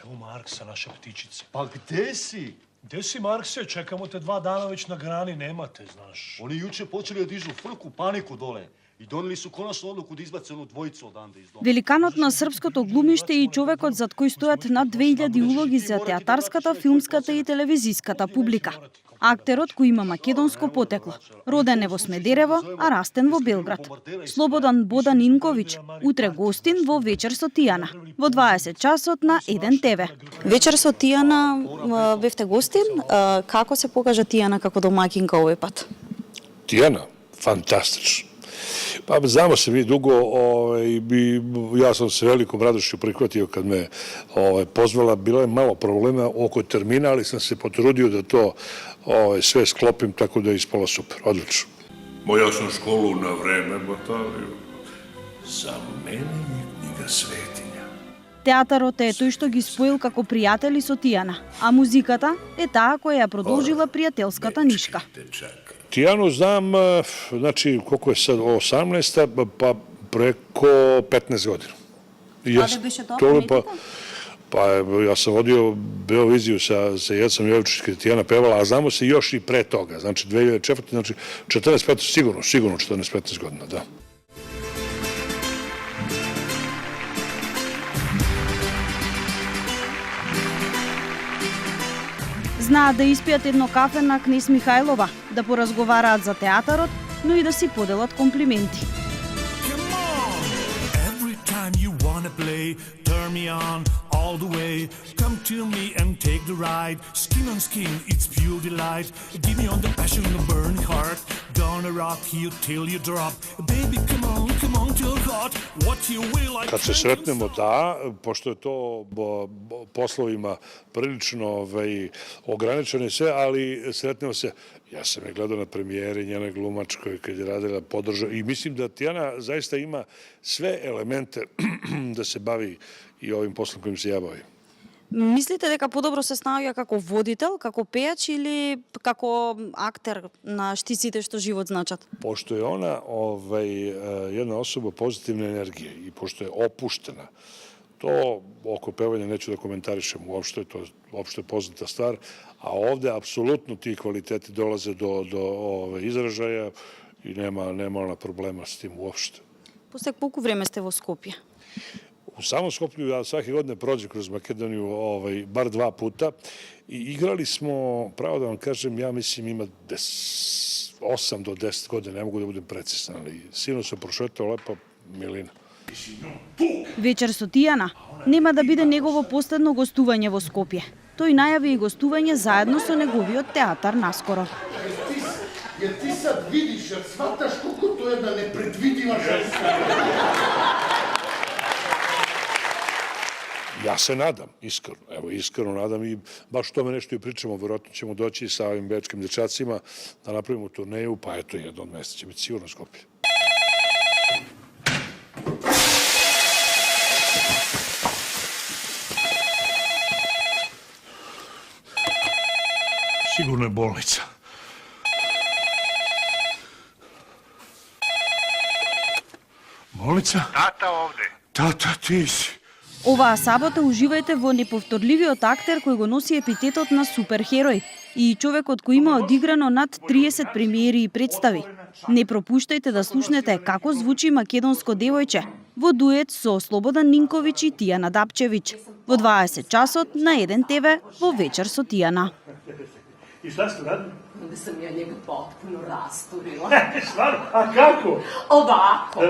Evo Marksa, naša ptičica. Pa gde si? Gde si, Markse? Čekamo te 2 dana, već na grani nemate, znaš. Oni juče počeli da dižu frku, paniku dole. И донели су конечну одлуку да избаце ону двојицу оданда из дома. Великанот на српското глумиште и човекот зад кој стојат над 2000 улоги за театарската, филмската и телевизиската публика. Актерот кој има македонско потекло, роден е во Смедерево, а растен во Белград. Слободан Бодан Инковиќ, утре гостин во Вечер со Тијана, во 20 часот на 1 ТВ. Вечер со Тијана бевте гостин, како се покажа Тијана како домакинка овој пат? Тијана, фантастично. Pa znamo se mi dugo i ja sam se velikom radošću prihvatio kad me pozvala. Bilo je malo problema oko termina, ali sam se potrudio da to sve sklopim, tako da je ispalo super, odlično. Ja sam školu na vreme batavio. Za mene je knjiga svetinja. Театарот е тој што ги споил како пријатели со Тијана, а музиката е таа која ја продолжила пријателската нишка. Tijanu znam, znači, koliko je sad, 18, pa preko 15 godina. Kada biše to? Pa ja sam vodio Beoviziju sa Jecom Jovičić kada je Tijana pevala, a znamo se još i pre toga, znači 2004, znači 14-15, sigurno 14-15 godina, da. Знаат да испијат едно кафе на Кнез Михајлова, да поразговараат за театарот, но и да си поделат комплименти. All the way, come to me and take the ride. Skin on skin, it's pure delight. Give me on the passion, the burning heart. Gonna rock you till you drop. Baby, come on, till God. What you will like. Kad se sretnemo, da, pošto je to poslovima prilično ograničeno sve, ali sretnemo se. Ja sam je gledao na premijeri njene glumačkoj kad je radila podržao i mislim da Tijana zaista ima sve elemente da se bavi i ovim poslom kojim se ja bavim. Мислите дека подобро се снаоѓа како водител, како пејач или како актер на штиците што живот значат? Pošto je ona jedna osoba pozitivne energije i pošto je opuštena, to oko pevanja neću da komentarišem, uopšte je poznata stvar, a ovde apsolutno ti kvaliteti dolaze do izražaja i nema ona problema s tim uopšte. Posle колку време сте во Скопје? U samom Skoplju ja svake godine prođem kroz Makedoniju bar 2 puta i igrali smo, pravo da vam kažem, ja mislim ima 8 do 10 godina, ne mogu da budem precisan, ali sino sam prošetao lepa milina. Вечер со Тијана нема да биде негово последно гостување во Скопје. Тој најави и гостување заедно со неговиот театар наскоро. Jer ti sad vidiš, jer shvataš koliko to je jedna nepredvidiva ženska. Ja se nadam, iskreno nadam i baš o tome nešto i pričamo, vjerojatno ćemo doći sa ovim bečkim dečacima da napravimo turneju, pa eto jedno mjesto će biti sigurno Skoplje. Sigurno je bolnica. Bolnica? Tata ovde. Tata, ti si. Оваа сабота уживајте во неповторливиот актер кој го носи епитетот на суперхерој и човекот кој има одиграно над 30 премиери и представи. Не пропуштајте да слушнете како звучи македонско девојче во дует со Слободан Нинковиќ и Тијана Дапчевиќ во 20 часот на 1 ТВ во Вечер со Тијана. I šta ste radili? Da sam ja njega potpuno rasturila. Stvarno? A kako? Ovako.